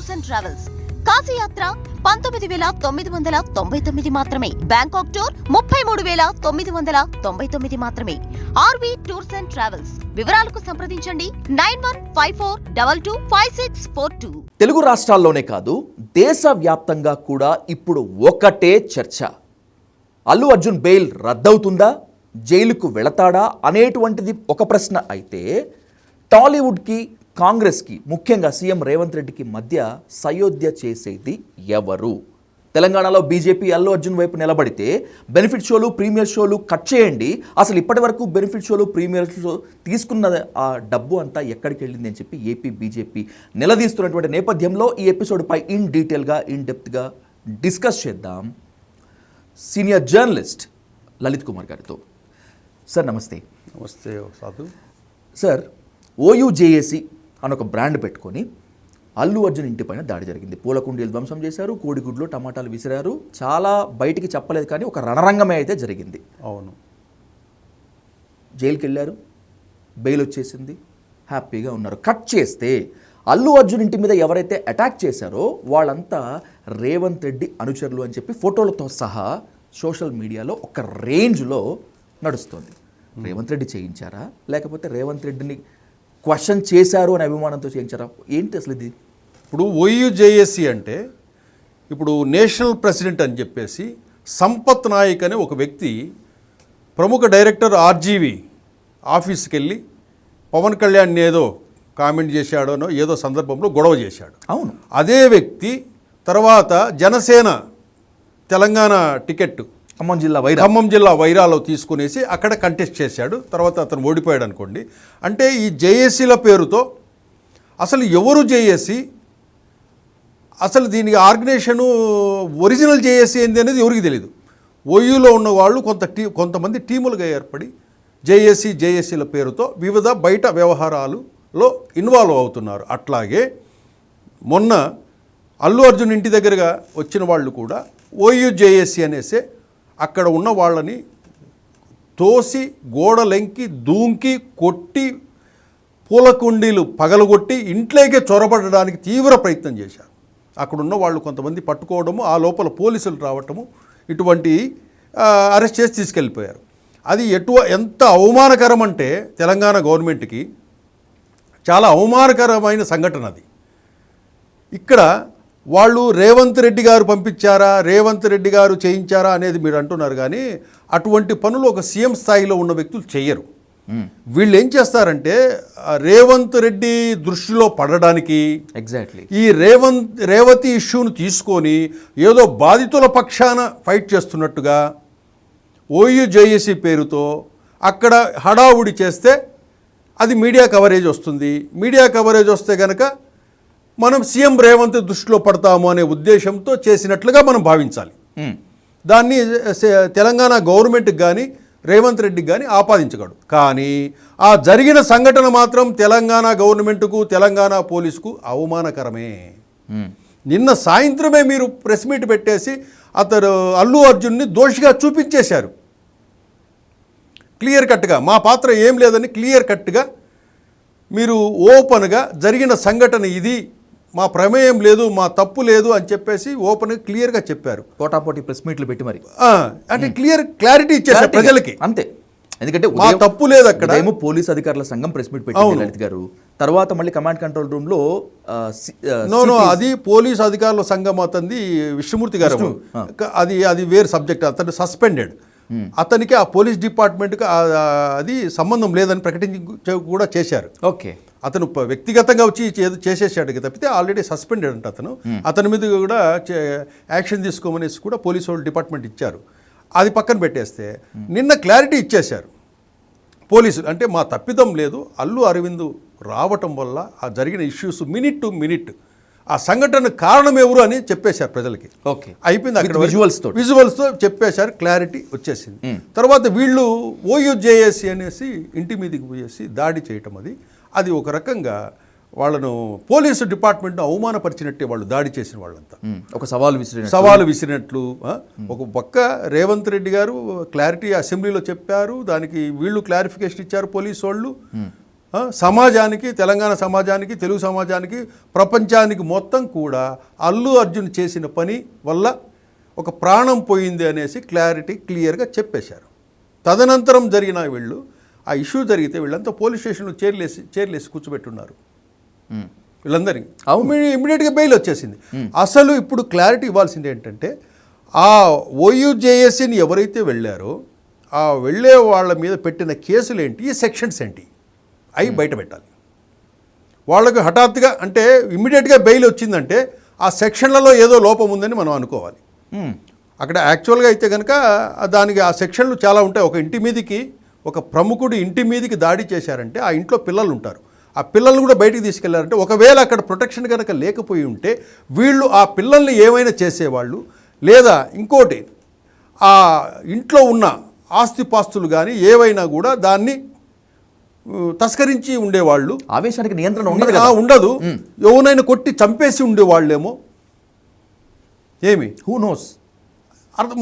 Tours and travels. కాశీయాత్ర 19,999 మాత్రమే. Bangkok tour 33,999 మాత్రమే. RV tours and travels. వివరాలకు సంప్రదించండి 9154225642. తెలుగు రాష్ట్రాల్లోనే కాదు దేశవ్యాప్తంగా కూడా ఇప్పుడు ఒకటే చర్చ. అల్లు అర్జున్ బెయిల్ రద్దవుతుందా, జైలుకు వెళతాడా అనేటువంటిది ఒక ప్రశ్న అయితే, టాలీవుడ్కి కాంగ్రెస్కి ముఖ్యంగా సీఎం రేవంత్ రెడ్డికి మధ్య సయోధ్య చేసేది ఎవరు? తెలంగాణలో బీజేపీ అల్లు అర్జున్ వైపు నిలబడితే బెనిఫిట్ షోలు, ప్రీమియర్ షోలు కట్ చేయండి, అసలు ఇప్పటి వరకు బెనిఫిట్ షోలు, ప్రీమియర్ షో తీసుకున్న ఆ డబ్బు అంతా ఎక్కడికి వెళ్ళింది అని చెప్పి ఏపీ బీజేపీ నిలదీస్తున్నటువంటి నేపథ్యంలో ఈ ఎపిసోడ్పై ఇన్ డీటెయిల్గా, ఇన్ డెప్త్గా డిస్కస్ చేద్దాం సీనియర్ జర్నలిస్ట్ లలిత్ కుమార్ గారితో. సార్ నమస్తే. నమస్తే సాధు. సార్, ఓయూజేఏసీ అని ఒక బ్రాండ్ పెట్టుకొని అల్లు అర్జున్ ఇంటిపైన దాడి జరిగింది. పూల కుండీలు ధ్వంసం చేశారు, కోడిగుడ్లు, టమాటాలు విసిరారు. చాలా బయటికి చెప్పలేదు కానీ ఒక రణరంగమే అయితే జరిగింది. అవును. జైలుకి వెళ్ళారు, బెయిల్ వచ్చేసింది, హ్యాపీగా ఉన్నారు. కట్ చేస్తే అల్లు అర్జున్ ఇంటి మీద ఎవరైతే అటాక్ చేశారో వాళ్ళంతా రేవంత్ రెడ్డి అనుచరులు అని చెప్పి ఫోటోలతో సహా సోషల్ మీడియాలో ఒక రేంజ్లో నడుస్తుంది. రేవంత్ రెడ్డి చేయించారా, లేకపోతే రేవంత్ రెడ్డిని క్వశ్చన్ చేశారు అనే అభిమానంతో చేయించారా? ఏంటి అసలు ఇది? ఇప్పుడు ఓయూజేఏసీ అంటే ఇప్పుడు నేషనల్ ప్రెసిడెంట్ అని చెప్పేసి సంపత్ నాయక్ అనే ఒక వ్యక్తి ప్రముఖ డైరెక్టర్ ఆర్జీవి ఆఫీస్కి వెళ్ళి పవన్ కళ్యాణ్ ఏదో కామెంట్ చేశాడనో ఏదో సందర్భంలో గొడవ చేశాడు. అవును. అదే వ్యక్తి తర్వాత జనసేన తెలంగాణ టికెట్ ఖమ్మం జిల్లా వైరాలో తీసుకునేసి అక్కడ కంటెస్ట్ చేశాడు. తర్వాత అతను ఓడిపోయాడు అనుకోండి. అంటే ఈ జేఏసీల పేరుతో అసలు ఎవరు జేఏసీ, అసలు దీనికి ఆర్గనైజేషను ఒరిజినల్ జేఏసీ ఏంది అనేది ఎవరికి తెలియదు. ఓయూలో ఉన్న వాళ్ళు కొంతమంది టీములుగా ఏర్పడి జేఏసీల పేరుతో వివిధ బయట వ్యవహారాలలో ఇన్వాల్వ్ అవుతున్నారు. అట్లాగే మొన్న అల్లు అర్జున్ ఇంటి దగ్గరగా వచ్చిన వాళ్ళు కూడా ఓయూజేఏసీ అనేసే అక్కడ ఉన్న వాళ్ళని తోసి గోడలెంకి దూంకి కొట్టి పూల కుండీలు పగలగొట్టి ఇంట్లోకే చొరబడడానికి తీవ్ర ప్రయత్నం చేశారు. అక్కడున్న వాళ్ళు కొంతమంది పట్టుకోవడము, ఆ లోపల పోలీసులు రావటము, ఇటువంటి అరెస్ట్ చేసి తీసుకెళ్ళిపోయారు. అది ఎంత అవమానకరం అంటే తెలంగాణ గవర్నమెంట్కి చాలా అవమానకరమైన సంఘటన అది. ఇక్కడ వాళ్ళు రేవంత్ రెడ్డి గారు పంపించారా, రేవంత్ రెడ్డి గారు చేయించారా అనేది మీరు అంటున్నారు. కానీ అటువంటి పనులు ఒక సీఎం స్థాయిలో ఉన్న వ్యక్తులు చేయరు. వీళ్ళు ఏం చేస్తారంటే రేవంత్ రెడ్డి దృష్టిలో పడడానికి ఎగ్జాక్ట్లీ ఈ రేవతి ఇష్యూను తీసుకొని ఏదో బాధితుల పక్షాన ఫైట్ చేస్తున్నట్టుగా ఓయూజేఏసీ పేరుతో అక్కడ హడావుడి చేస్తే అది మీడియా కవరేజ్ వస్తుంది. మీడియా కవరేజ్ వస్తే కనుక మనం సీఎం రేవంత్ దృష్టిలో పడతాము అనే ఉద్దేశంతో చేసినట్లుగా మనం భావించాలి. దాన్ని తెలంగాణ గవర్నమెంట్కి కానీ రేవంత్ రెడ్డికి కానీ ఆపాదించగలడు. కానీ ఆ జరిగిన సంఘటన మాత్రం తెలంగాణ గవర్నమెంట్కు, తెలంగాణ పోలీసుకు అవమానకరమే. నిన్న సాయంత్రమే మీరు ప్రెస్ మీట్ పెట్టేసి అతను అల్లు అర్జున్ని దోషిగా చూపించేశారు. క్లియర్ కట్గా మా పాత్ర ఏం లేదని క్లియర్ కట్గా మీరు ఓపెన్గా జరిగిన సంఘటన ఇది, మా ప్రమేయం లేదు, మా తప్పు లేదు అని చెప్పేసి ఓపెన్గా క్లియర్గా చెప్పారు. పోటాపోటీ ప్రెస్ మీట్లు పెట్టి మరి అంటే క్లారిటీ ఇచ్చేసారు ప్రజలకి. అంతే. ఎందుకంటే మా తప్పు లేదు. అక్కడ ఏమో పోలీస్ అధికారుల సంఘం ప్రెస్ మీట్ పెట్టింది లలిత్ గారు. తర్వాత మళ్ళీ కమాండ్ కంట్రోల్ రూమ్ లో అది పోలీస్ అధికారుల సంఘం అతనిది విష్ణుమూర్తి గారు. అది వేరే సబ్జెక్ట్. అతను సస్పెండెడ్. అతనికి ఆ పోలీస్ డిపార్ట్మెంట్కి అది సంబంధం లేదని ప్రకటించి కూడా చేశారు. ఓకే. అతను వ్యక్తిగతంగా వచ్చి చేసేసాడు తప్పితే ఆల్రెడీ సస్పెండెడ్ అంట అతను. అతని మీద కూడా యాక్షన్ తీసుకోమనేసి కూడా పోలీసు వాళ్ళు డిపార్ట్మెంట్ ఇచ్చారు. అది పక్కన పెట్టేస్తే నిన్న క్లారిటీ ఇచ్చేశారు పోలీసులు. అంటే మా తప్పిదం లేదు, అల్లు అరవింద్ రావటం వల్ల ఆ జరిగిన ఇష్యూస్ మినిట్ టు మినిట్ ఆ సంఘటన కారణం ఎవరు అని చెప్పేశారు ప్రజలకి. ఓకే, అయిపోయింది. అక్కడ విజువల్స్తో చెప్పేశారు, క్లారిటీ వచ్చేసింది. తర్వాత వీళ్ళు ఓయూజేఏసీ అనేసి ఇంటి మీదకి పోయేసి దాడి చేయటం అది ఒక రకంగా వాళ్ళను పోలీసు డిపార్ట్మెంట్ను అవమానపరిచినట్టే వాళ్ళు దాడి చేసిన వాళ్ళంతా. ఒక సవాలు విసిరినట్లు. ఒక పక్క రేవంత్ రెడ్డి గారు క్లారిటీ అసెంబ్లీలో చెప్పారు, దానికి వీళ్ళు క్లారిఫికేషన్ ఇచ్చారు పోలీసు వాళ్ళు. సమాజానికి, తెలంగాణ సమాజానికి, తెలుగు సమాజానికి, ప్రపంచానికి మొత్తం కూడా అల్లు అర్జున్ చేసిన పని వల్ల ఒక ప్రాణం పోయింది అనేసి క్లియర్గా చెప్పేశారు. తదనంతరం జరిగిన వీళ్ళు ఆ ఇష్యూ జరిగితే వీళ్ళంతా పోలీస్ స్టేషన్లో చైర్లేసి కూర్చోబెట్టున్నారు వీళ్ళందరికీ. ఇమ్మీడియట్గా బెయిల్ వచ్చేసింది. అసలు ఇప్పుడు క్లారిటీ ఇవ్వాల్సింది ఏంటంటే ఆ ఓయూజేఎస్ని ఎవరైతే వెళ్ళారో ఆ వెళ్ళే వాళ్ళ మీద పెట్టిన కేసులు ఏంటి, ఈ సెక్షన్స్ ఏంటి, అవి బయట పెట్టాలి. వాళ్ళకు హఠాత్తుగా అంటే ఇమ్మీడియట్గా బెయిల్ వచ్చిందంటే ఆ సెక్షన్లలో ఏదో లోపం ఉందని మనం అనుకోవాలి. అక్కడ యాక్చువల్గా అయితే కనుక దానికి ఆ సెక్షన్లు చాలా ఉంటాయి. ఒక ఇంటి మీదకి, ఒక ప్రముఖుడు ఇంటి మీదకి దాడి చేశారంటే ఆ ఇంట్లో పిల్లలు ఉంటారు, ఆ పిల్లల్ని కూడా బయటికి తీసుకెళ్లారంటే ఒకవేళ అక్కడ ప్రొటెక్షన్ కనుక లేకపోయి ఉంటే వీళ్ళు ఆ పిల్లల్ని ఏమైనా చేసేవాళ్ళు, లేదా ఇంకోటి ఆ ఇంట్లో ఉన్న ఆస్తిపాస్తులు కానీ ఏవైనా కూడా దాన్ని తస్కరించి ఉండేవాళ్ళు. ఆవేశానికి నియంత్రణ ఉండదు. ఎవరైనా కొట్టి చంపేసి ఉండేవాళ్ళేమో, ఏమి హూ నోస్,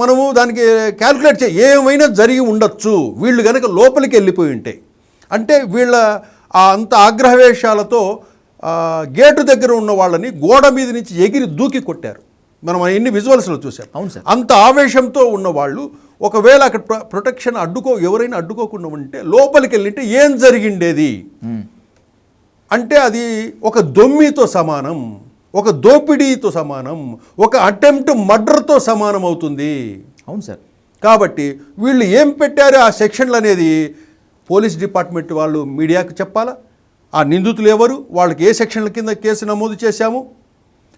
మనము దానికి క్యాల్కులేట్ ఏమైనా జరిగి ఉండొచ్చు వీళ్ళు కనుక లోపలికి వెళ్ళిపోయి ఉంటే. అంటే వీళ్ళ అంత ఆగ్రహవేశాలతో గేటు దగ్గర ఉన్న వాళ్ళని గోడ మీద నుంచి ఎగిరి దూకి కొట్టారు. మనం ఎన్ని విజువల్స్లో చూసాం. అవును సార్. అంత ఆవేశంతో ఉన్నవాళ్ళు ఒకవేళ అక్కడ ప్రొటెక్షన్ ఎవరైనా అడ్డుకోకుండా ఉంటే లోపలికి వెళ్ళింటే ఏం జరిగిండేది అంటే అది ఒక దొమ్మితో సమానం, ఒక దోపిడీతో సమానం, ఒక అటెంప్ట్ మర్డర్తో సమానం అవుతుంది. అవును సార్. కాబట్టి వీళ్ళు ఏం పెట్టారు ఆ సెక్షన్లు అనేది పోలీస్ డిపార్ట్మెంట్ వాళ్ళు మీడియాకు చెప్పాలా, ఆ నిందితులు ఎవరు, వాళ్ళకి ఏ సెక్షన్ల కింద కేసు నమోదు చేశాము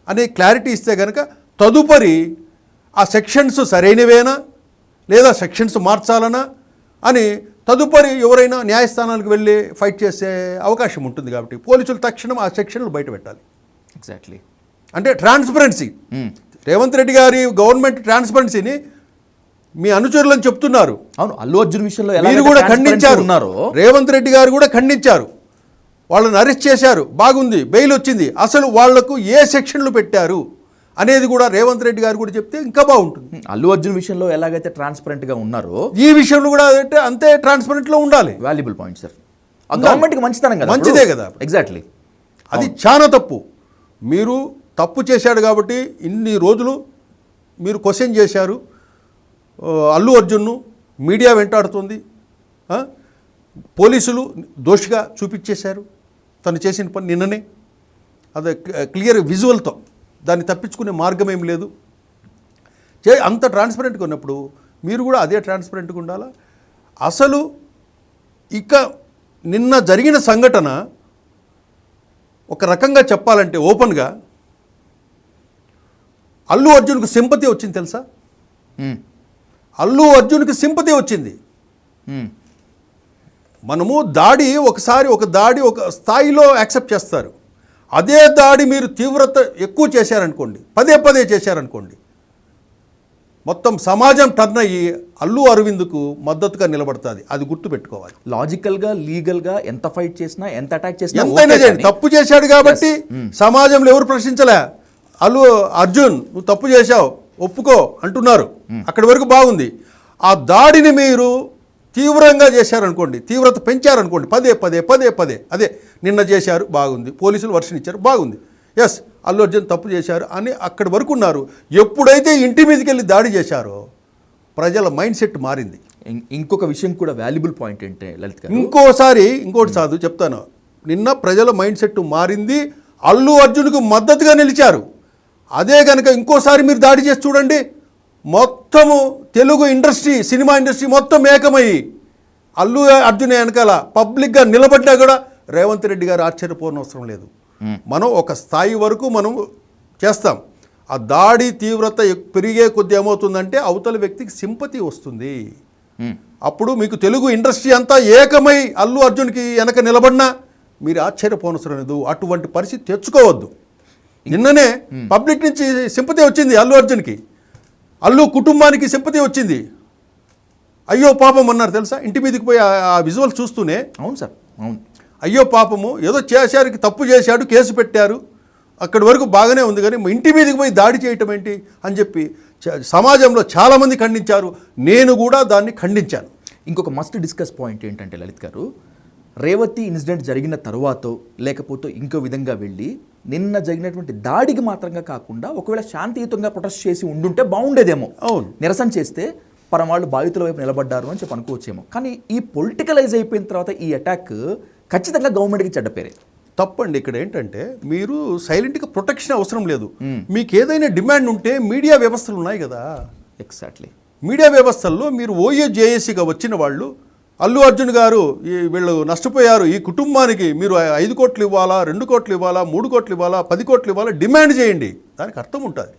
అనే క్లారిటీ ఇస్తే కనుక తదుపరి ఆ సెక్షన్స్ సరైనవేనా లేదా సెక్షన్స్ మార్చాలనా అని తదుపరి ఎవరైనా న్యాయస్థానానికి వెళ్ళి ఫైట్ చేసే అవకాశం ఉంటుంది. కాబట్టి పోలీసులు తక్షణం ఆ సెక్షన్లు బయట పెట్టాలి. ఎగ్జాక్ట్లీ. అంటే ట్రాన్స్పరెన్సీ, రేవంత్ రెడ్డి గారి గవర్నమెంట్ ట్రాన్స్పరెన్సీని మీ అనుచరులను చెప్తున్నారు. అవును, అల్లు అర్జున్ విషయంలో మీరు కూడా ఖండించారు, రేవంత్ రెడ్డి గారు కూడా ఖండించారు. వాళ్ళని అరెస్ట్ చేశారు, బాగుంది, బెయిల్ వచ్చింది. అసలు వాళ్లకు ఏ సెక్షన్లు పెట్టారు అనేది కూడా రేవంత్ రెడ్డి గారు కూడా చెప్తే ఇంకా బాగుంటుంది. అల్లు అర్జున్ విషయంలో ఎలాగైతే ట్రాన్స్పరెంట్గా ఉన్నారో ఈ విషయంలో కూడా అంతే ట్రాన్స్పరెంట్లో ఉండాలి. Valuable point sir. గవర్నమెంట్కి మంచితనం కదా, మంచిదే కదా. ఎగ్జాక్ట్లీ. అది చాలా తప్పు. మీరు తప్పు చేశాడు కాబట్టి ఇన్ని రోజులు మీరు క్వశ్చన్ చేశారు అల్లు అర్జున్ను, మీడియా వెంటాడుతుంది, పోలీసులు దోషిగా చూపించేశారు తను చేసిన పని నిన్ననే. అది క్లియర్ విజువల్తో దాన్ని తప్పించుకునే మార్గం ఏం లేదు. అంత ట్రాన్స్పరెంట్గా ఉన్నప్పుడు మీరు కూడా అదే ట్రాన్స్పరెంట్గా ఉండాలా. అసలు ఇక నిన్న జరిగిన సంఘటన ఒక రకంగా చెప్పాలంటే ఓపెన్గా అల్లు అర్జున్కు సింపతి వచ్చింది తెలుసా. అల్లు అర్జున్కి సింపతి వచ్చింది. మనము దాడి ఒకసారి ఒక దాడి ఒక స్థాయిలో యాక్సెప్ట్ చేస్తారు. అదే దాడి మీరు తీవ్రత ఎక్కువ చేశారనుకోండి, పదే పదే చేశారనుకోండి, మొత్తం సమాజం టర్న్ అయ్యి అల్లు అరవింద్కు మద్దతుగా నిలబడుతుంది. అది గుర్తుపెట్టుకోవాలి. లాజికల్గా, లీగల్గా ఎంత ఫైట్ చేసినా, ఎంత అటాక్ చేసినా, ఎంతైనా చేయండి. తప్పు చేశాడు కాబట్టి సమాజంలో ఎవరు ప్రశ్నించలే. అల్లు అర్జున్ నువ్వు తప్పు చేశావు ఒప్పుకో అంటున్నారు, అక్కడి వరకు బాగుంది. ఆ దాడిని మీరు తీవ్రంగా చేశారనుకోండి, తీవ్రత పెంచారనుకోండి, పదే పదే పదే పదే అదే నిన్న చేశారు బాగుంది, పోలీసులు వర్షన్ ఇచ్చారు బాగుంది, ఎస్ అల్లు అర్జున్ తప్పు చేశారు అని అక్కడి వరకు ఉన్నారు. ఎప్పుడైతే ఇంటి మీదకి వెళ్ళి దాడి చేశారో ప్రజల మైండ్ సెట్ మారింది. ఇంకొక విషయం కూడా వాల్యుబుల్ పాయింట్ ఏంటంటే లలిత్ గారు, ఇంకోటి సాధు చెప్తాను. నిన్న ప్రజల మైండ్ సెట్ మారింది, అల్లు అర్జున్కు మద్దతుగా నిలిచారు. అదే కనుక ఇంకోసారి మీరు దాడి చేసి చూడండి, మొత్తము తెలుగు ఇండస్ట్రీ, సినిమా ఇండస్ట్రీ మొత్తం ఏకమయ్యి అల్లు అర్జున్ వెనకాల పబ్లిక్గా నిలబడ్డా కూడా రేవంత్ రెడ్డి గారు ఆశ్చర్యపోనవసరం లేదు. మనం ఒక స్థాయి వరకు మనం చేస్తాం. ఆ దాడి తీవ్రత పెరిగే కొద్ది ఏమవుతుందంటే అవతల వ్యక్తికి సింపతి వస్తుంది. అప్పుడు మీకు తెలుగు ఇండస్ట్రీ అంతా ఏకమై అల్లు అర్జున్కి వెనక నిలబడినా మీరు ఆశ్చర్యపోనవసరం లేదు. అటువంటి పరిస్థితి తెచ్చుకోవద్దు. నిన్ననే పబ్లిక్ నుంచి సింపతి వచ్చింది అల్లు అర్జున్కి, అల్లు కుటుంబానికి సింపతి వచ్చింది. అయ్యో పాపం అన్నారు తెలుసా, ఇంటి మీదకి పోయి ఆ విజువల్ చూస్తూనే. అవును సార్, అవును. అయ్యో పాపము, ఏదో చేశారు, తప్పు చేశాడు, కేసు పెట్టారు, అక్కడి వరకు బాగానే ఉంది, కానీ ఇంటి మీదకి పోయి దాడి చేయటం ఏంటి అని చెప్పి సమాజంలో చాలామంది ఖండించారు. నేను కూడా దాన్ని ఖండించాను. ఇంకొక మస్ట్ డిస్కస్ పాయింట్ ఏంటంటే లలిత్ గారు, రేవతి ఇన్సిడెంట్ జరిగిన తరువాత లేకపోతే ఇంకో విధంగా వెళ్ళి నిన్న జరిగినటువంటి దాడికి మాత్రంగా కాకుండా ఒకవేళ శాంతియుతంగా ప్రొటెస్ట్ చేసి ఉండుంటే బాగుండేదేమో. అవును, నిరసన చేస్తే పరవాళ్ళు బాధితుల వైపు నిలబడ్డారు అని చెప్పి అనుకోవచ్చేమో. కానీ ఈ పొలిటికలైజ్ అయిపోయిన తర్వాత ఈ అటాక్ ఖచ్చితంగా గవర్నమెంట్కి చెడ్డ పేరే. తప్పండి. ఇక్కడ ఏంటంటే మీరు సైలెంట్గా ప్రొటెక్షన్ అవసరం లేదు. మీకు ఏదైనా డిమాండ్ ఉంటే మీడియా వ్యవస్థలు ఉన్నాయి కదా. ఎగ్జాక్ట్లీ. మీడియా వ్యవస్థల్లో మీరు ఓఏజేఏసీగా వచ్చిన వాళ్ళు అల్లు అర్జున్ గారు వీళ్ళు నష్టపోయారు, ఈ కుటుంబానికి మీరు 5 కోట్లు ఇవ్వాలా, 2 కోట్లు ఇవ్వాలా, 3 కోట్లు ఇవ్వాలా, 10 కోట్లు ఇవ్వాలా డిమాండ్ చేయండి. దానికి అర్థం ఉంటుంది.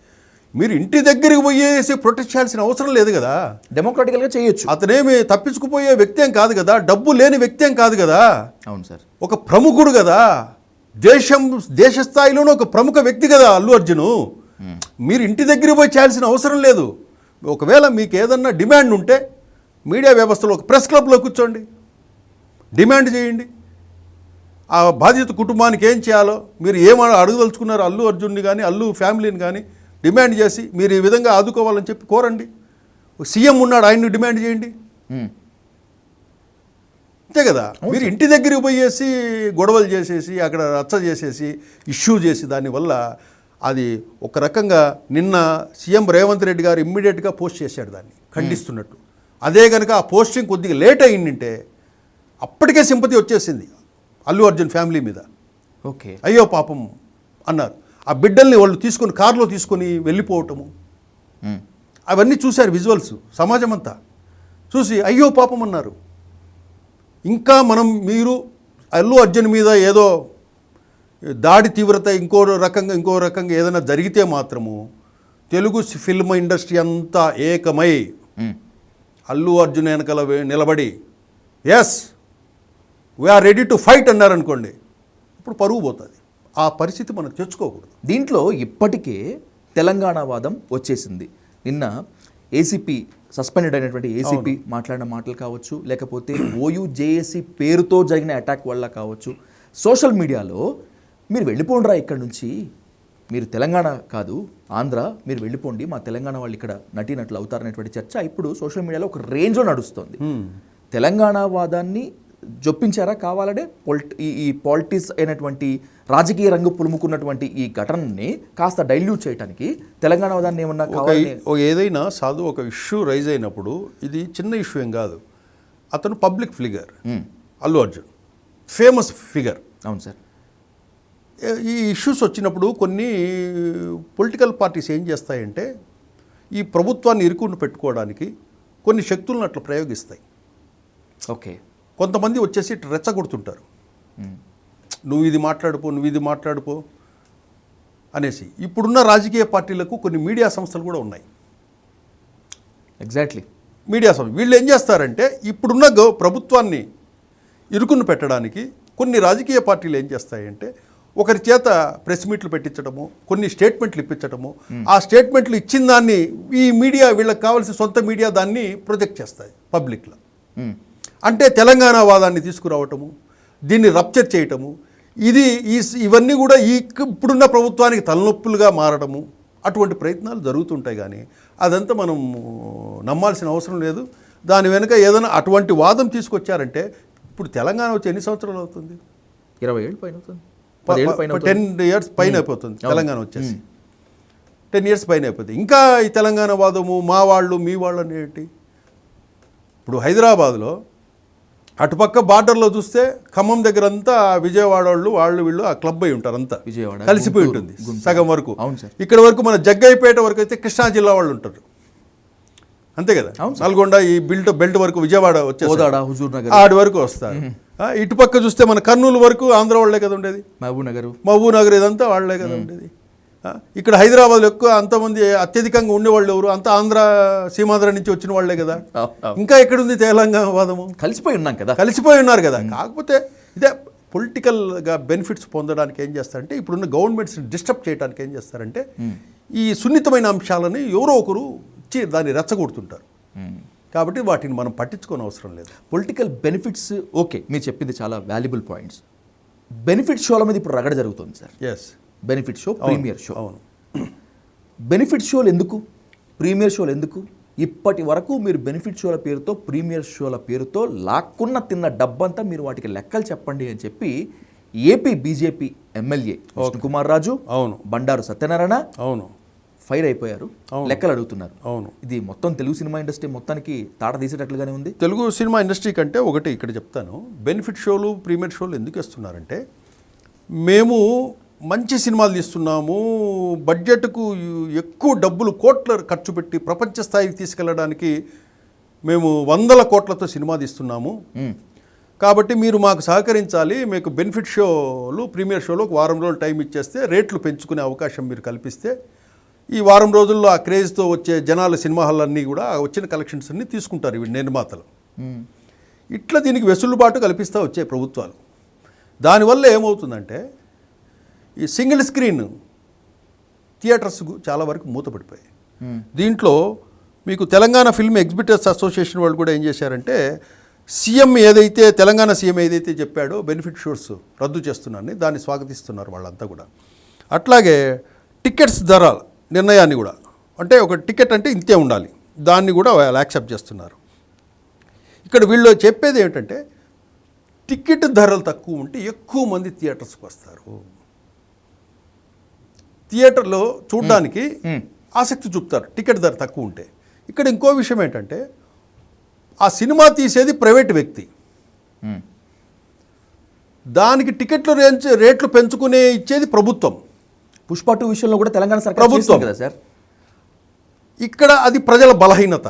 మీరు ఇంటి దగ్గరికి పోయేసి ప్రొటెక్ట్ చేయాల్సిన అవసరం లేదు కదా. డెమోక్రాటికల్గా చేయొచ్చు. అతనేమి తప్పించుకుపోయే వ్యక్తి ఏం కాదు కదా, డబ్బు లేని వ్యక్తి ఏం కాదు కదా. అవును సార్. ఒక ప్రముఖుడు కదా, దేశ స్థాయిలోనే ఒక ప్రముఖ వ్యక్తి కదా అల్లు అర్జును. మీరు ఇంటి దగ్గరికి పోయి చేయాల్సిన అవసరం లేదు. ఒకవేళ మీకు ఏదన్నా డిమాండ్ ఉంటే మీడియా వ్యవస్థలో ఒక ప్రెస్ క్లబ్లో కూర్చోండి, డిమాండ్ చేయండి. ఆ బాధిత కుటుంబానికి ఏం చేయాలో మీరు అడగదలుచుకున్నారు అల్లు అర్జున్ని కానీ అల్లు ఫ్యామిలీని కానీ డిమాండ్ చేసి మీరు ఈ విధంగా ఆదుకోవాలని చెప్పి కోరండి. సీఎం ఉన్నాడు, ఆయన్ని డిమాండ్ చేయండి. అంతే కదా. మీరు ఇంటి దగ్గరికి పోయేసి గొడవలు చేసేసి అక్కడ రచ్చ చేసేసి ఇష్యూ చేసి దానివల్ల అది ఒక రకంగా నిన్న సీఎం రేవంత్ రెడ్డి గారు ఇమ్మీడియట్గా పోస్ట్ చేశాడు దాన్ని ఖండిస్తున్నట్టు. అదే కనుక ఆ పోస్టింగ్ కొద్దిగా లేట్ అయ్యిందంటే అప్పటికే సింపతి వచ్చేసింది అల్లు అర్జున్ ఫ్యామిలీ మీద. ఓకే, అయ్యో పాపం అన్నారు. ఆ బిడ్డల్ని వాళ్ళు తీసుకొని కారులో తీసుకొని వెళ్ళిపోవటము అవన్నీ చూశారు విజువల్స్, సమాజం అంతా చూసి అయ్యో పాపం అన్నారు. ఇంకా మీరు అల్లు అర్జున్ మీద ఏదో దాడి తీవ్రత ఇంకో రకంగా ఏదైనా జరిగితే మాత్రము తెలుగు ఫిల్మ్ ఇండస్ట్రీ అంతా ఏకమై అల్లు అర్జున్ వెనకాల నిలబడి yes we are ready to fight అన్నారనుకోండి, ఇప్పుడు పరువు పోతుంది. ఆ పరిస్థితి మనం తెచ్చుకోకూడదు. దీంట్లో ఇప్పటికే తెలంగాణ వాదం వచ్చేసింది. నిన్న ఏసీపీ సస్పెండెడ్ అయినటువంటి ఏసీపీ మాట్లాడిన మాటలు కావచ్చు, లేకపోతే ఓయూజేఏసీ పేరుతో జరిగిన అటాక్ వల్ల కావచ్చు, సోషల్ మీడియాలో మీరు వెళ్ళిపోండిరా ఇక్కడి నుంచి, మీరు తెలంగాణ కాదు ఆంధ్ర, మీరు వెళ్ళిపోండి, మా తెలంగాణ వాళ్ళు ఇక్కడ నటీనటులు అవుతారనేటువంటి చర్చ ఇప్పుడు సోషల్ మీడియాలో ఒక రేంజ్లో నడుస్తుంది. తెలంగాణ వాదాన్ని జొప్పించారా కావాలనే ఈ పాలిటిక్స్ అయినటువంటి రాజకీయ రంగు పులుముకున్నటువంటి ఈ ఘటనని కాస్త డైల్యూట్ చేయడానికి తెలంగాణ వాదాన్ని ఏమన్నా కావాలి. ఏదైనా సాధు ఒక ఇష్యూ రైజ్ అయినప్పుడు ఇది చిన్న ఇష్యూ ఏం కాదు. అతను public figure, Allu Arjun famous figure. అవును సార్. ఈ ఇష్యూస్ వచ్చినప్పుడు కొన్ని పొలిటికల్ పార్టీస్ ఏం చేస్తాయంటే ఈ ప్రభుత్వాన్ని ఇరుకుని పెట్టుకోవడానికి కొన్ని శక్తులను అట్లా ప్రయోగిస్తాయి. ఓకే, కొంతమంది వచ్చేసి రెచ్చగొడుతుంటారు, నువ్వు ఇది మాట్లాడుపో అనేసి. ఇప్పుడున్న రాజకీయ పార్టీలకు కొన్ని మీడియా సంస్థలు కూడా ఉన్నాయి. ఎగ్జాక్ట్లీ, మీడియా సంస్థ వీళ్ళు ఏం చేస్తారంటే ఇప్పుడున్న ప్రభుత్వాన్ని ఇరుకును పెట్టడానికి కొన్ని రాజకీయ పార్టీలు ఏం చేస్తాయంటే ఒకరి చేత ప్రెస్ మీట్లు పెట్టించడము, కొన్ని స్టేట్మెంట్లు ఇప్పించడము, ఆ స్టేట్మెంట్లు ఇచ్చిన దాన్ని ఈ మీడియా వీళ్ళకి కావాల్సిన సొంత మీడియా దాన్ని ప్రొజెక్ట్ చేస్తాయి పబ్లిక్లో. అంటే తెలంగాణ వాదాన్ని తీసుకురావటము, దీన్ని రప్చర్ చేయటము, ఇవన్నీ కూడా ఇప్పుడున్న ప్రభుత్వానికి తలనొప్పులుగా మారడము, అటువంటి ప్రయత్నాలు జరుగుతుంటాయి. కానీ అదంతా మనం నమ్మాల్సిన అవసరం లేదు. దాని వెనుక ఏదైనా అటువంటి వాదం తీసుకొచ్చారంటే ఇప్పుడు తెలంగాణ వచ్చి ఎన్ని సంవత్సరాలు అవుతుంది? 20 ఏళ్ళు పైన అవుతుంది. 10 years పైన అయిపోతుంది తెలంగాణ వచ్చేసి. 10 years పైన అయిపోతుంది. ఇంకా ఈ తెలంగాణ వాదము మా వాళ్ళు మీ వాళ్ళు అనేటి. ఇప్పుడు హైదరాబాద్లో అటుపక్క బార్డర్లో చూస్తే ఖమ్మం దగ్గర అంతా విజయవాడ వాళ్ళు వీళ్ళు ఆ క్లబ్ అయి ఉంటారు, అంతా విజయవాడ కలిసిపోయి ఉంటుంది సగం వరకు. అవును సార్. ఇక్కడ వరకు మన జగ్గైపేట వరకు అయితే కృష్ణా జిల్లా వాళ్ళు ఉంటారు, అంతే కదా. నల్గొండ ఈ బెల్ట్ వరకు విజయవాడ వచ్చేసి ఆడి వరకు వస్తారు. ఇటుపక్క చూస్తే మన కర్నూలు వరకు ఆంధ్ర వాళ్ళే కదా ఉండేది, మహబూబ్ నగర్ ఇదంతా వాళ్ళే కదా ఉండేది. ఇక్కడ హైదరాబాద్లో ఎక్కువ అంతమంది అత్యధికంగా ఉండేవాళ్ళు ఎవరు? అంతా సీమాంధ్ర నుంచి వచ్చిన వాళ్లే కదా. ఇంకా ఎక్కడుంది తెలంగాణ వాదము? కలిసిపోయి ఉన్నారు కదా. కాకపోతే ఇదే పొలిటికల్గా బెనిఫిట్స్ పొందడానికి ఏం చేస్తారంటే ఇప్పుడున్న గవర్నమెంట్స్ని డిస్టర్బ్ చేయడానికి ఏం చేస్తారంటే ఈ సున్నితమైన అంశాలని ఎవరో ఒకరు ఇచ్చి దాన్ని రెచ్చగొడుతుంటారు. కాబట్టి వాటిని మనం పట్టించుకోని అవసరం లేదు. పొలిటికల్ బెనిఫిట్స్ ఓకే, మీరు చెప్పింది చాలా వాల్యుబుల్ పాయింట్స్. బెనిఫిట్ షోల మీద ఇప్పుడు రగడ జరుగుతుంది sir. Yes, benefit show, premiere show. అవును. బెనిఫిట్ షోలు ఎందుకు, ప్రీమియర్ షోలు ఎందుకు? ఇప్పటి వరకు మీరు బెనిఫిట్ షోల పేరుతో ప్రీమియర్ షోల పేరుతో లాక్కున్న తిన్న డబ్బంతా మీరు వాటికి లెక్కలు చెప్పండి అని చెప్పి AP BJP MLA Vishnu Kumar Raju, అవును, బండారు సత్యనారాయణ అవును, ఫైర్ అయిపోయారు, లెక్కలు అడుగుతున్నారు. అవును. ఇది మొత్తం తెలుగు సినిమా ఇండస్ట్రీ మొత్తానికి తాట తీసేటట్లుగానే ఉంది. తెలుగు సినిమా ఇండస్ట్రీ కంటే ఒకటి ఇక్కడ చెప్తాను, బెనిఫిట్ షోలు ప్రీమియర్ షోలు ఎందుకు ఇస్తున్నారంటే, మేము మంచి సినిమాలు తీస్తున్నాము, బడ్జెట్కు ఎక్కువ డబ్బులు కోట్ల ఖర్చు పెట్టి ప్రపంచ స్థాయికి తీసుకెళ్ళడానికి మేము 100 కోట్లతో సినిమా తీస్తున్నాము, కాబట్టి మీరు మాకు సహకరించాలి, మీకు బెనిఫిట్ షోలు ప్రీమియర్ షోలు ఒక వారం రోజులు టైం ఇచ్చేస్తే రేట్లు పెంచుకునే అవకాశం మీరు కల్పిస్తే ఈ వారం రోజుల్లో ఆ క్రేజ్తో వచ్చే జనాల సినిమా హాల్లన్నీ కూడా వచ్చిన కలెక్షన్స్ అన్నీ తీసుకుంటారు ఇవి నిర్మాతలు. ఇట్లా దీనికి వెసులుబాటు కల్పిస్తూ వచ్చే ప్రభుత్వాలు. దానివల్ల ఏమవుతుందంటే ఈ సింగిల్ స్క్రీన్ థియేటర్స్ చాలా వరకు మూతపడిపోయాయి. దీంట్లో మీకు తెలంగాణ ఫిల్మ్ ఎగ్జిబిటర్స్ అసోసియేషన్ వాళ్ళు కూడా ఏం చేశారంటే, సీఎం ఏదైతే తెలంగాణ సీఎం ఏదైతే చెప్పాడో బెనిఫిట్ షోస్ రద్దు చేస్తున్నారని దాన్ని స్వాగతిస్తున్నారు వాళ్ళంతా కూడా. అట్లాగే టికెట్స్ ధర నిర్ణయాన్ని కూడా, అంటే ఒక టికెట్ అంటే ఇంతే ఉండాలి, దాన్ని కూడా వాళ్ళు యాక్సెప్ట్ చేస్తున్నారు. ఇక్కడ వీళ్ళు చెప్పేది ఏంటంటే, టికెట్ ధరలు తక్కువ ఉంటే ఎక్కువ మంది థియేటర్స్కి వస్తారు, థియేటర్లో చూడడానికి ఆసక్తి చూపుతారు టికెట్ ధర తక్కువ ఉంటే. ఇక్కడ ఇంకో విషయం ఏంటంటే, ఆ సినిమా తీసేది ప్రైవేట్ వ్యక్తి, దానికి టికెట్లు రేట్లు పెంచుకునే ఇచ్చేది ప్రభుత్వం. పుష్ప 2 విషయంలో కూడా తెలంగాణ సర్కార్ ప్రభుత్వం కదా సార్. ఇక్కడ అది ప్రజల బలహీనత,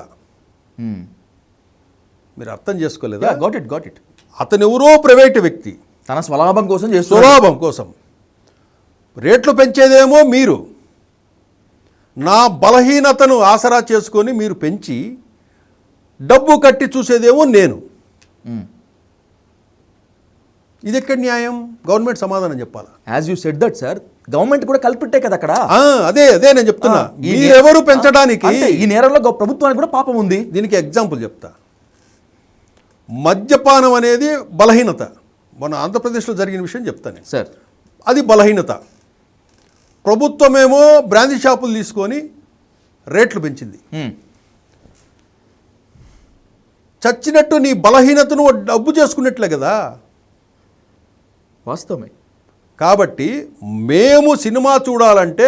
మీరు అర్థం చేసుకోలేదా? Got it. అతను ఎవరో ప్రైవేట్ వ్యక్తి తన స్వలాభం కోసం చేస్తున్నారు, స్వలాభం కోసం. రేట్లు పెంచేదేమో మీరు, నా బలహీనతను ఆసరా చేసుకొని మీరు పెంచి డబ్బు కట్టి చూసేదేమో నేను. ఇది ఎక్కడ న్యాయం? గవర్నమెంట్ సమాధానం చెప్పాలా? As you said that sir, government కూడా కలిపిట్టే కదా అక్కడ. అదే నేను చెప్తున్నా, మీరెవరు పెంచడానికి? ఈ నేరంలో ప్రభుత్వానికి కూడా పాపం ఉంది. దీనికి ఎగ్జాంపుల్ చెప్తా. మద్యపానం అనేది బలహీనత, మన ఆంధ్రప్రదేశ్లో జరిగిన విషయం చెప్తాను సార్. అది బలహీనత. ప్రభుత్వమేమో బ్రాందీ షాపులు తీసుకొని రేట్లు పెంచింది. చచ్చినట్టు నీ బలహీనతను డబ్బు చేసుకున్నట్లే కదా. వాస్తవమే. కాబట్టి మేము సినిమా చూడాలంటే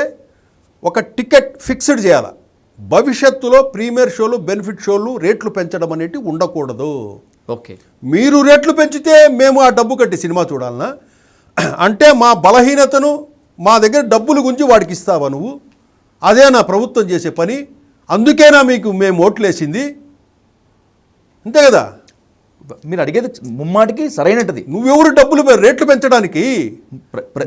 ఒక టికెట్ ఫిక్స్డ్ చేయాలి. భవిష్యత్తులో ప్రీమియర్ షోలు బెనిఫిట్ షోలు రేట్లు పెంచడం అనేటివి ఉండకూడదు. ఓకే, మీరు రేట్లు పెంచితే మేము ఆ డబ్బు కట్టి సినిమా చూడాలనా? అంటే మా బలహీనతను మా దగ్గర డబ్బులు గుంచి వాడికి ఇస్తావా నువ్వు? అదే నా ప్రభుత్వం చేసే పని, అందుకేనా మీకు మేము ఓట్లేసింది, అంతే కదా. మీరు అడిగేది ముమ్మాటికి సరైనది. నువ్వెవరు డబ్బులు రేట్లు పెంచడానికి?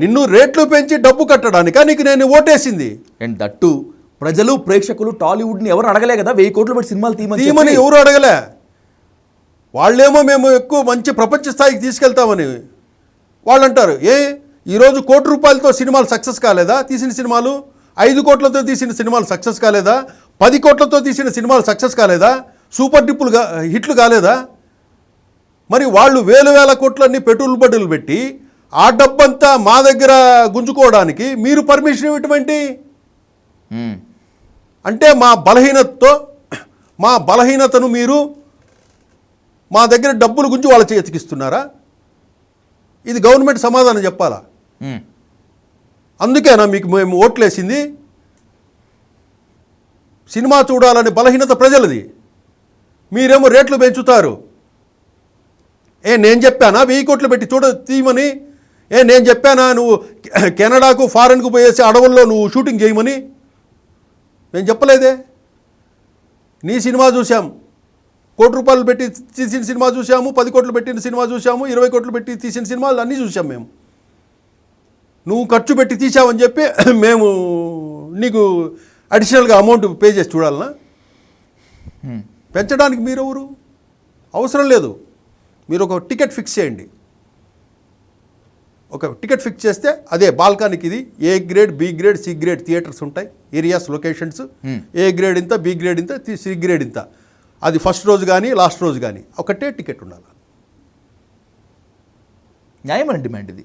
నిన్ను రేట్లు పెంచి డబ్బు కట్టడానికా నీకు నేను ఓటేసింది? అండ్ దట్టు ప్రజలు ప్రేక్షకులు టాలీవుడ్ని ఎవరు అడగలే కదా 1000 కోట్లు పెట్టి సినిమాలు తీయమని ఎవరు అడగలే. వాళ్ళేమో మేము ఎక్కువ మంచి ప్రపంచ స్థాయికి తీసుకెళ్తామని వాళ్ళు అంటారు. ఈరోజు 1 కోటి రూపాయలతో సినిమాలు సక్సెస్ కాలేదా? తీసిన సినిమాలు 5 కోట్లతో తీసిన సినిమాలు సక్సెస్ కాలేదా? 10 కోట్లతో తీసిన సినిమాలు సక్సెస్ కాలేదా? సూపర్ హిట్లు కాలేదా? మరి వాళ్ళు వేల కోట్లన్నీ పెట్టుబడులు పెట్టి ఆ డబ్బంతా మా దగ్గర గుంజుకోవడానికి మీరు పర్మిషన్ ఇవ్వటమేంటి? అంటే మా బలహీనతను మీరు మా దగ్గర డబ్బులు గుంజి వాళ్ళ చేతికిస్తున్నారా? ఇది గవర్నమెంట్ సమాధానం చెప్పాలా? అందుకేనా మీకు మేము ఓట్లేసింది? సినిమా చూడాలనే బలహీనత ప్రజలది, మీరేమో రేట్లు పెంచుతారు. నేను చెప్పానా 1000 కోట్లు పెట్టి తీయమని? నేను చెప్పానా నువ్వు కెనడాకు ఫారెన్కు పోయేసి అడవుల్లో నువ్వు షూటింగ్ చేయమని? నేను చెప్పలేదే. నీ సినిమా చూసాం, 1 కోటి రూపాయలు పెట్టి తీసిన సినిమా చూసాము, 10 కోట్లు పెట్టిన సినిమా చూసాము, 20 కోట్లు పెట్టి తీసిన సినిమాలు అన్నీ చూసాం మేము. నువ్వు ఖర్చు పెట్టి తీసావని చెప్పి మేము నీకు అడిషనల్గా అమౌంట్ పే చేసి చూడాలనా? పెంచడానికి మీరెవరు? అవసరం లేదు. మీరు ఒక టికెట్ ఫిక్స్ చేయండి. ఒక టికెట్ ఫిక్స్ చేస్తే అదే బాల్కానికి ఇది A grade, B grade, C grade theatres ఉంటాయి, ఏరియాస్, లొకేషన్స్. ఏ గ్రేడ్ ఇంత, బి గ్రేడ్ ఇంత, సి గ్రేడ్ ఇంత. అది ఫస్ట్ రోజు కానీ లాస్ట్ రోజు కానీ ఒకటే టికెట్ ఉండాలి. న్యాయమైన డిమాండ్ ఇది.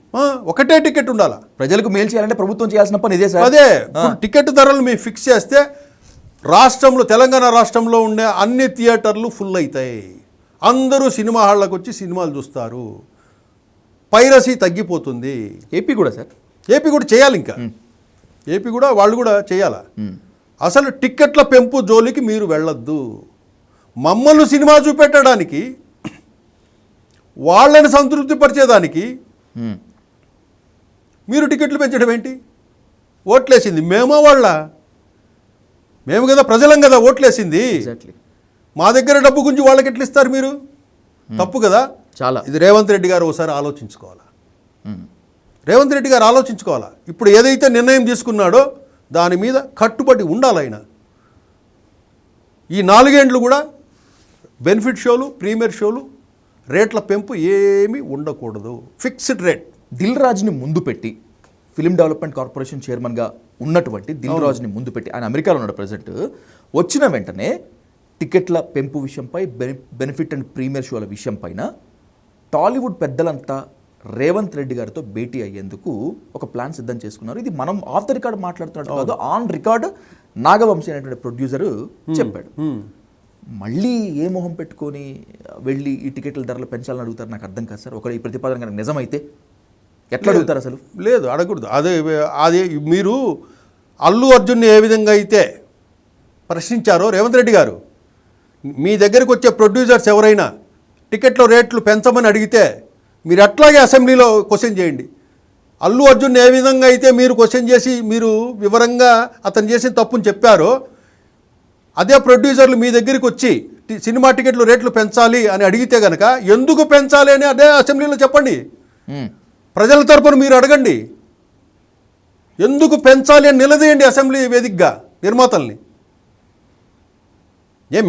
ఒకటే టికెట్ ఉండాలా. ప్రజలకు మేలు చేయాలంటే ప్రభుత్వం చేయాల్సిన పని ఇదే సార్. అదే టికెట్ ధరలు మీరు ఫిక్స్ చేస్తే రాష్ట్రంలో తెలంగాణ రాష్ట్రంలో ఉండే అన్ని థియేటర్లు ఫుల్ అవుతాయి. అందరూ సినిమా హాళ్ళకు వచ్చి సినిమాలు చూస్తారు. పైరసీ తగ్గిపోతుంది. ఏపీ కూడా సార్, ఏపీ కూడా చేయాలి, ఇంకా ఏపీ కూడా వాళ్ళు కూడా చేయాలా. అసలు టిక్కెట్ల పెంపు జోలికి మీరు వెళ్ళొద్దు. మమ్మల్ని సినిమా చూపెట్టడానికి, వాళ్ళని సంతృప్తిపరిచేదానికి మీరు టికెట్లు పెంచడం ఏంటి? ఓట్లేసింది మేమా వాళ్ళ? మేము కదా, ప్రజలం కదా ఓట్లేసింది. ఎగ్జాక్ట్లీ. మా దగ్గర డబ్బు గురించి వాళ్ళకి ఎట్లా ఇస్తారు మీరు? తప్పు కదా చాలా. ఇది రేవంత్ రెడ్డి గారు ఒకసారి ఆలోచించుకోవాలా. రేవంత్ రెడ్డి గారు ఆలోచించుకోవాలా. ఇప్పుడు ఏదైతే నిర్ణయం తీసుకున్నాడో దాని మీద కట్టుబడి ఉండాలి ఆయన. ఈ 4 ఏండ్లు కూడా బెనిఫిట్ షోలు, ప్రీమియర్ షోలు, రేట్ల పెంపు ఏమీ ఉండకూడదు. Fixed rate. దిల్ రాజుని ముందు పెట్టి, ఫిలిం డెవలప్మెంట్ కార్పొరేషన్ చైర్మన్గా ఉన్నటువంటి దిల్ రాజుని ముందు పెట్టి, ఆయన అమెరికాలో ఉన్నాడు ప్రజెంట్, వచ్చిన వెంటనే టికెట్ల పెంపు విషయంపై, బెనిఫిట్ అండ్ ప్రీమియర్ షోల విషయం పైన టాలీవుడ్ పెద్దలంతా రేవంత్ రెడ్డి గారితో భేటీ అయ్యేందుకు ఒక ప్లాన్ సిద్ధం చేసుకున్నారు. ఇది మనం ఆఫ్ ద రికార్డ్ మాట్లాడుతున్నట్టు కాదు, ఆన్ రికార్డ్ నాగవంశీ అనేటువంటి ప్రొడ్యూసర్ చెప్పాడు. మళ్ళీ ఏ మొహం పెట్టుకొని వెళ్ళి ఈ టికెట్ల ధరలు పెంచాలని అడుగుతారు? నాకు అర్థం కాదు సార్. ఒకవేళ ఈ ప్రతిపాదన కనుక నిజమైతే ఎట్లా అడుగుతారు అసలు? లేదు, అడగకూడదు. అదే మీరు అల్లు అర్జున్ని ఏ విధంగా అయితే ప్రశ్నించారో రేవంత్ రెడ్డి గారు, మీ దగ్గరికి వచ్చే ప్రొడ్యూసర్స్ ఎవరైనా టికెట్ల రేట్లు పెంచమని అడిగితే మీరు అట్లాగే అసెంబ్లీలో క్వశ్చన్ చేయండి. అల్లు అర్జున్ ఏ విధంగా అయితే మీరు క్వశ్చన్ చేసి మీరు వివరంగా అతను చేసిన తప్పుని చెప్పారో, అదే ప్రొడ్యూసర్లు మీ దగ్గరికి వచ్చి సినిమా టికెట్లు రేట్లు పెంచాలి అని అడిగితే కనుక ఎందుకు పెంచాలి అని అదే అసెంబ్లీలో చెప్పండి. ప్రజల తరపున మీరు అడగండి. ఎందుకు పెంచాలి అని నిలదీయండి అసెంబ్లీ వేదికగా నిర్మాతల్ని.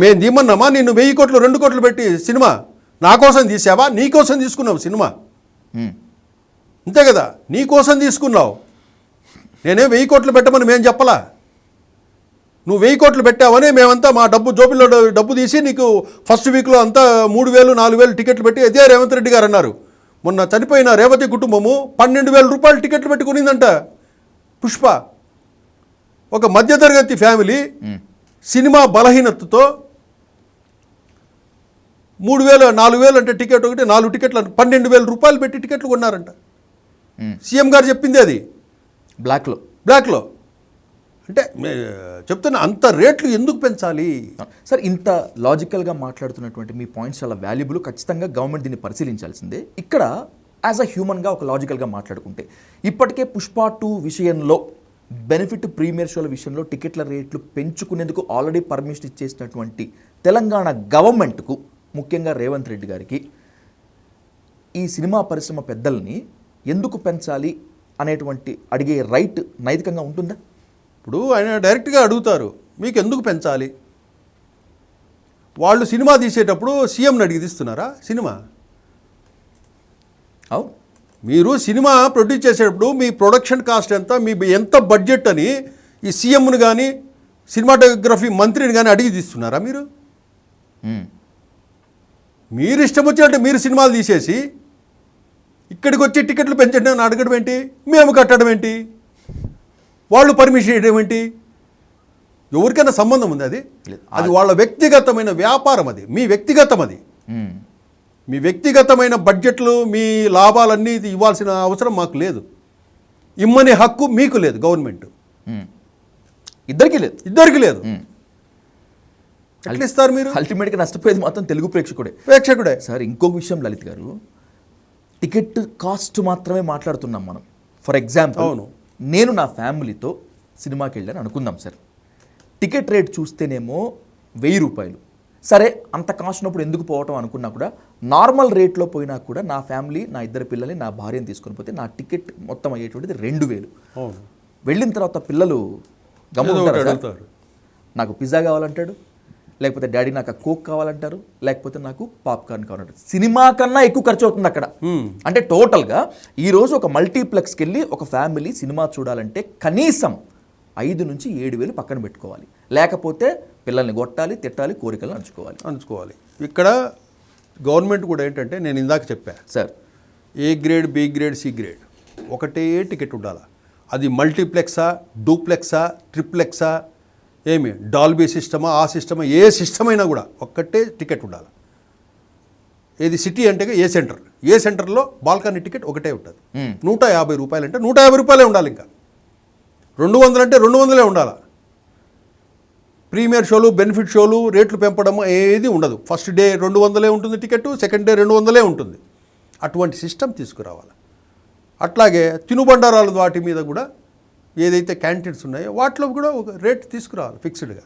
మేము తీమన్నామా? నిన్ను 1000 కోట్లు 2 కోట్లు పెట్టి సినిమా నా కోసం తీసావా? నీ కోసం తీసుకున్నావు సినిమా, అంతే కదా, నీ కోసం తీసుకున్నావు. నేనే 1000 కోట్లు పెట్టమని మేము చెప్పలా. నువ్వు 1000 కోట్లు పెట్టావని మేమంతా మా జోబిలో డబ్బు తీసి నీకు ఫస్ట్ వీక్లో అంతా 3000 4000 టికెట్లు పెట్టి అదే రేవంత్ రెడ్డి గారు అన్నారు. మొన్న చనిపోయిన రేవతి కుటుంబము 12,000 రూపాయలు టికెట్లు పెట్టుకునిందంట. పుష్ప ఒక మధ్యతరగతి ఫ్యామిలీ సినిమా బలహీనతతో 3,000 4,000 అంటే టికెట్ ఒకటి 4 టికెట్లు 12,000 రూపాయలు పెట్టి టికెట్లు కొన్నారంట. సీఎం గారు చెప్పింది అది బ్లాక్లో. అంటే చెప్తున్నా, అంత రేట్లు ఎందుకు పెంచాలి సార్? ఇంత లాజికల్గా మాట్లాడుతున్నటువంటి మీ పాయింట్స్ చాలా వాల్యుబుల్. ఖచ్చితంగా గవర్నమెంట్ దీన్ని పరిశీలించాల్సిందే. ఇక్కడ యాజ్ అ హ్యూమన్గా ఒక లాజికల్గా మాట్లాడుకుంటే, ఇప్పటికే పుష్ప 2 విషయంలో, బెనిఫిట్ ప్రీమియర్ షోల విషయంలో టికెట్ల రేట్లు పెంచుకునేందుకు ఆల్రెడీ పర్మిషన్ ఇచ్చేసినటువంటి తెలంగాణ గవర్నమెంట్కు, ముఖ్యంగా రేవంత్ రెడ్డి గారికి, ఈ సినిమా పరిశ్రమ పెద్దల్ని ఎందుకు పెంచాలి అనేటువంటి అడిగే రైట్ నైతికంగా ఉంటుందా? ఇప్పుడు ఆయన డైరెక్ట్గా అడుగుతారు, మీకు ఎందుకు పెంచాలి? వాళ్ళు సినిమా తీసేటప్పుడు సీఎంని అడిగి తీస్తున్నారా సినిమా? అవును. మీరు సినిమా ప్రొడ్యూస్ చేసేటప్పుడు మీ ప్రొడక్షన్ కాస్ట్ ఎంత, మీ ఎంత బడ్జెట్ అని ఈ సీఎంను కానీ సినిమాటోగ్రఫీ మంత్రిని కానీ అడిగి తీస్తున్నారా మీరు? మీరు ఇష్టం వచ్చినట్టు మీరు సినిమాలు తీసేసి ఇక్కడికి వచ్చి టికెట్లు పెంచండి అని అడగడం ఏంటి? మేము కట్టడం ఏంటి? వాళ్ళు పర్మిషన్ ఇవ్వడం ఏంటి? ఎవరికైనా సంబంధం ఉంది? అది వాళ్ళ వ్యక్తిగతమైన వ్యాపారం. అది మీ వ్యక్తిగతం. అది మీ వ్యక్తిగతమైన బడ్జెట్లు, మీ లాభాలన్నీ ఇవ్వాల్సిన అవసరం మాకు లేదు. ఇమ్మనే హక్కు మీకు లేదు. గవర్నమెంట్ ఇద్దరికి లేదు. ఎట్లా ఇస్తారు మీరు? అల్టిమేట్గా నష్టపోయేది మాత్రం తెలుగు ప్రేక్షకుడే. సార్, ఇంకొక విషయం లలిత్ గారు, టికెట్ కాస్ట్ మాత్రమే మాట్లాడుతున్నాం మనం. ఫర్ ఎగ్జాంపుల్, అవును, నేను నా ఫ్యామిలీతో సినిమాకి వెళ్ళాను అనుకుందాం సార్. టికెట్ రేట్ చూస్తేనేమో 1000 రూపాయలు. సరే, అంత కాస్ట్ ఉన్నప్పుడు ఎందుకు పోవటం అనుకున్నా కూడా, నార్మల్ రేట్లో పోయినా కూడా నా ఫ్యామిలీ, నా 2 పిల్లల్ని, నా భార్యను తీసుకొని పోతే నా టికెట్ మొత్తం అయ్యేటువంటిది 2000. వెళ్ళిన తర్వాత పిల్లలు గమనిస్తారు, నాకు పిజ్జా కావాలంటాడు, లేకపోతే డాడీ నాకు కోక్ కావాలంటారు, లేకపోతే నాకు పాప్కార్న్ కావాలంటారు. సినిమా కన్నా ఎక్కువ ఖర్చు అవుతుంది అక్కడ. అంటే టోటల్గా ఈరోజు ఒక మల్టీప్లెక్స్కి వెళ్ళి ఒక ఫ్యామిలీ సినిమా చూడాలంటే కనీసం 5 నుంచి 7,000 పక్కన పెట్టుకోవాలి. లేకపోతే పిల్లల్ని కొట్టాలి, తిట్టాలి, కోరికలు అణుచుకోవాలి. ఇక్కడ గవర్నమెంట్ కూడా ఏంటంటే, నేను ఇందాక చెప్పా sir, A grade, B grade, C grade ఒకటే టికెట్ ఉండాలి. అది మల్టీప్లెక్సా, డూప్లెక్సా, ట్రిప్లెక్సా, ఏమి డాల్బీ సిస్టమా ఆ సిస్టమా ఏ సిస్టమ్ అయినా కూడా ఒక్కటే టికెట్ ఉండాలి. ఏది సిటీ అంటే ఏ సెంటర్లో బాల్కనీ టికెట్ ఒకటే ఉంటుంది. 150 రూపాయలు అంటే 150 రూపాయలే ఉండాలి. ఇంకా 200 అంటే 200 ఉండాలి. ప్రీమియర్ షోలు బెనిఫిట్ షోలు రేట్లు పెంపడం ఏది ఉండదు. ఫస్ట్ డే 200 ఉంటుంది టికెట్, సెకండ్ డే 200 ఉంటుంది. అటువంటి సిస్టమ్ తీసుకురావాలి. అట్లాగే తినుబండారాలు వాటి మీద కూడా ఏదైతే క్యాంటీన్స్ ఉన్నాయో వాటిలో కూడా ఒక రేట్ తీసుకురావాలి ఫిక్స్డ్గా.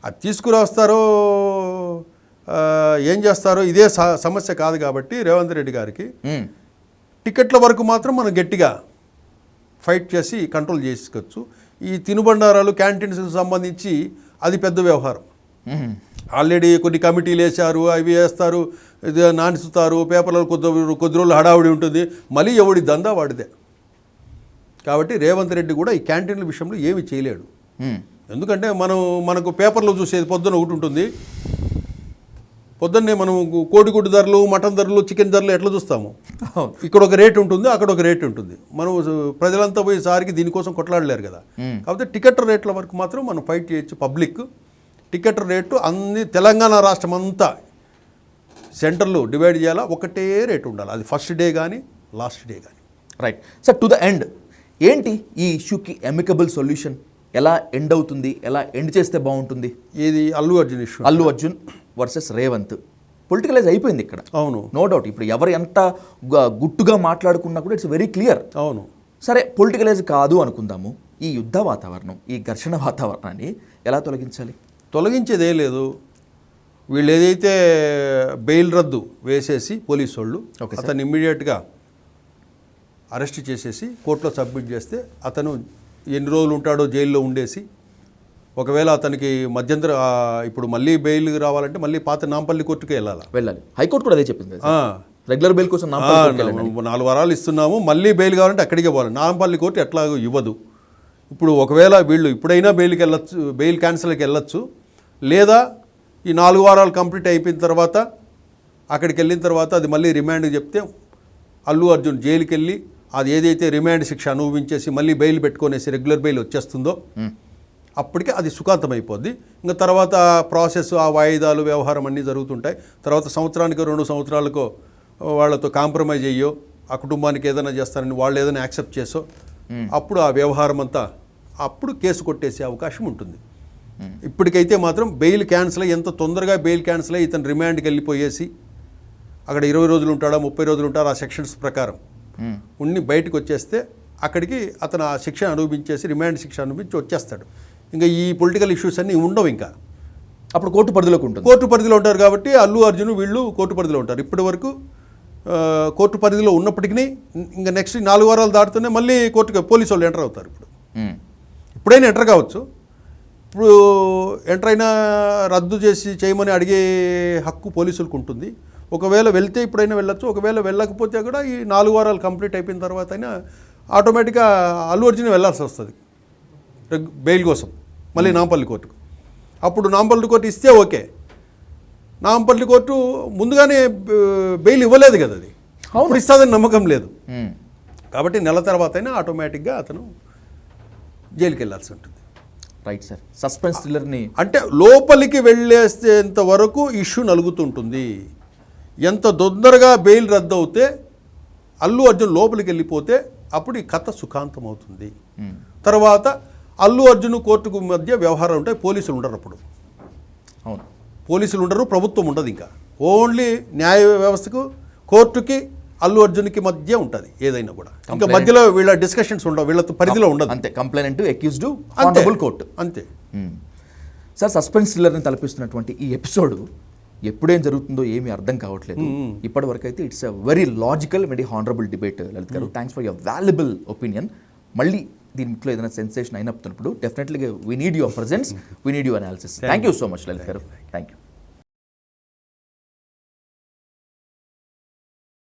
అది తీసుకురాస్తారో ఏం చేస్తారో ఇదే సమస్య కాదు. కాబట్టి రేవంత్ రెడ్డి గారికి టికెట్ల వరకు మాత్రం మనం గట్టిగా ఫైట్ చేసి కంట్రోల్ చేసుకోవచ్చు. ఈ తినుబండారాలు క్యాంటీన్స్కి సంబంధించి అది పెద్ద వ్యవహారం. ఆల్రెడీ కొన్ని కమిటీలు వేశారు, అవి వేస్తారు, ఇది నానిస్తారు, పేపర్లలో కొద్ది రోజులు హడావుడి ఉంటుంది, మళ్ళీ ఎవడి దందా వాడిదే. కాబట్టి రేవంత్ రెడ్డి కూడా ఈ క్యాంటీన్ల విషయంలో ఏమీ చేయలేడు. ఎందుకంటే మనకు పేపర్లో చూసేది పొద్దున్న ఒకటి ఉంటుంది. పొద్దున్నే మనం కోడిగుడ్డు ధరలు, మటన్ ధరలు, చికెన్ ధరలు ఎట్లా చూస్తాము. ఇక్కడ ఒక రేటు ఉంటుంది, అక్కడ ఒక రేటు ఉంటుంది. మనం ప్రజలంతా పోయేసారికి దీనికోసం కొట్లాడలేరు కదా. కాబట్టి టికెట్ రేట్ల వరకు మాత్రం మనం ఫైట్ చేయొచ్చు. పబ్లిక్ టికెట్ రేటు అన్ని తెలంగాణ రాష్ట్రం అంతా సెంటర్లు డివైడ్ చేయాలా, ఒకటే రేటు ఉండాలి. అది ఫస్ట్ డే కానీ లాస్ట్ డే కానీ. Right sir, to the end ఏంటి ఈ ఇష్యూకి అమికబుల్ సొల్యూషన్? ఎలా ఎండ్ అవుతుంది, ఎలా ఎండ్ చేస్తే బాగుంటుంది? ఏది Allu Arjun issue, Allu Arjun versus Revanth politicise అయిపోయింది ఇక్కడ. అవును, నో డౌట్. ఇప్పుడు ఎవరు ఎంత గుట్టుగా మాట్లాడుకున్నా కూడా ఇట్స్ వెరీ క్లియర్. అవును. సరే, పొలిటికలైజ్ కాదు అనుకుందాము. ఈ యుద్ధ వాతావరణం, ఈ ఘర్షణ వాతావరణాన్ని ఎలా తొలగించాలి? తొలగించేదే లేదు. వీళ్ళు ఏదైతే బెయిల్ రద్దు వేసేసి పోలీసు వాళ్ళు అతను ఇమ్మీడియట్గా అరెస్ట్ చేసేసి కోర్టులో సబ్మిట్ చేస్తే అతను ఎన్ని రోజులు ఉంటాడో జైల్లో ఉండేసి, ఒకవేళ అతనికి మధ్యంతర ఇప్పుడు మళ్ళీ బెయిల్ రావాలంటే మళ్ళీ పాత నాంపల్లి కోర్టుకే వెళ్ళాలి. హైకోర్టు కూడా అదే చెప్పింది. రెగ్యులర్ బెయిల్ కోసం 4 వారాలు ఇస్తున్నాము, మళ్ళీ బెయిల్ కావాలంటే అక్కడికే పోవాలి. నాంపల్లి కోర్టు ఎట్లాగో ఇవ్వదు. ఇప్పుడు ఒకవేళ వీళ్ళు ఇప్పుడైనా బెయిల్కి వెళ్ళొచ్చు, బెయిల్ క్యాన్సిల్కి వెళ్ళొచ్చు. లేదా ఈ 4 వారాలు కంప్లీట్ అయిపోయిన తర్వాత అక్కడికి వెళ్ళిన తర్వాత అది మళ్ళీ రిమాండ్కి చెప్తే అల్లు అర్జున్ జైలుకి వెళ్ళి అది ఏదైతే రిమాండ్ శిక్ష అనుభవించేసి మళ్ళీ బెయిల్ పెట్టుకునేసి రెగ్యులర్ బెయిల్ వచ్చేస్తుందో అప్పటికే అది సుఖాంతం అయిపోద్ది. ఇంకా తర్వాత ప్రాసెస్, ఆ వాయిదాలు, వ్యవహారం అన్నీ జరుగుతుంటాయి. తర్వాత సంవత్సరానికి 2 సంవత్సరాలకో వాళ్ళతో కాంప్రమైజ్ అయ్యో, ఆ కుటుంబానికి ఏదైనా చేస్తారని వాళ్ళు ఏదైనా యాక్సెప్ట్ చేసో అప్పుడు ఆ వ్యవహారం అంతా అప్పుడు కేసు కొట్టేసే అవకాశం ఉంటుంది. ఇప్పటికైతే మాత్రం బెయిల్ క్యాన్సిల్ అయ్యి, ఎంత తొందరగా బెయిల్ క్యాన్సిల్ అయ్యి ఇతను రిమాండ్కి వెళ్ళిపోయేసి అక్కడ 20 రోజులు ఉంటాడా 30 రోజులు ఉంటారా ఆ సెక్షన్స్ ప్రకారం ఉండి బయటకు వచ్చేస్తే అక్కడికి అతను ఆ శిక్ష అనుభవించేసి రిమాండ్ శిక్ష అనుభవించి వచ్చేస్తాడు. ఇంకా ఈ పొలిటికల్ ఇష్యూస్ అన్నీ ఉండవు. ఇంకా అప్పుడు కోర్టు పరిధిలోకి ఉంటుంది. కోర్టు పరిధిలో ఉంటారు కాబట్టి అల్లు అర్జున్ వీళ్ళు కోర్టు పరిధిలో ఉంటారు. ఇప్పటి వరకు కోర్టు పరిధిలో ఉన్నప్పటికీ ఇంకా నెక్స్ట్ 4 వారాలు దాటుతూనే మళ్ళీ కోర్టుకి పోలీసు వాళ్ళు ఎంటర్ అవుతారు. ఇప్పుడైనా ఎంటర్ కావచ్చు. ఇప్పుడు ఎంటర్ అయినా రద్దు చేసి చేయమని అడిగే హక్కు పోలీసులకు ఉంటుంది. ఒకవేళ వెళ్తే ఇప్పుడైనా వెళ్ళొచ్చు, ఒకవేళ వెళ్ళకపోతే కూడా ఈ 4 వారాలు కంప్లీట్ అయిపోయిన తర్వాత అయినా ఆటోమేటిక్గా అల్లు అర్జున్ వెళ్ళాల్సి వస్తుంది బెయిల్ కోసం మళ్ళీ నాంపల్లి కోర్టుకు. అప్పుడు నాంపల్లి కోర్టు ఇస్తే ఓకే. నాంపల్లి కోర్టు ముందుగానే బెయిల్ ఇవ్వలేదు కదా, అది అప్పుడు ఇస్తుందని నమ్మకం లేదు. కాబట్టి నెల తర్వాత అయినా ఆటోమేటిక్గా అతను జైలుకి వెళ్ళాల్సి ఉంటుంది. రైట్ సార్, సస్పెన్స్ థ్రిల్లర్ని అంటే లోపలికి వెళ్ళేంత వరకు ఇష్యూ నలుగుతుంటుంది. ఎంత తొందరగా బెయిల్ రద్దు అవుతే అల్లు అర్జున్ లోపలికి వెళ్ళిపోతే అప్పుడు ఈ కథ సుఖాంతం అవుతుంది. తర్వాత అల్లు అర్జున్ కోర్టుకు మధ్య వ్యవహారాలు ఉంటాయి. పోలీసులు ఉండరు అప్పుడు. అవును, పోలీసులు ఉండరు, ప్రభుత్వం ఉండదు. ఇంకా ఓన్లీ న్యాయ వ్యవస్థకు కోర్టుకి అల్లు అర్జున్కి మధ్య ఉంటుంది ఏదైనా కూడా. ఇంకా మధ్యలో వీళ్ళ డిస్కషన్స్ ఉండవు, వీళ్ళతో పరిధిలో ఉండదు. అంతే, కంప్లైనెంట్ అక్యూజ్డ్ హానరబుల్ కోర్టు అంతే. సార్, సస్పెన్స్ థ్రిల్లర్ని తలపిస్తున్నటువంటి ఈ ఎపిసోడ్ ఎప్పుడేం జరుగుతుందో ఏమీ అర్థం కావట్లేదు. ఇప్పటి వరకు అయితే it's a very logical, very honourable debate. Lalit garu, thanks for your valuable opinion. మళ్ళీ దీంట్లో ఏదైనా సెన్సేషన్ అయినప్పుడు డెఫినెట్లీగా we need your presence, we need your analysis. Thank you so much Lalit garu. Thank you.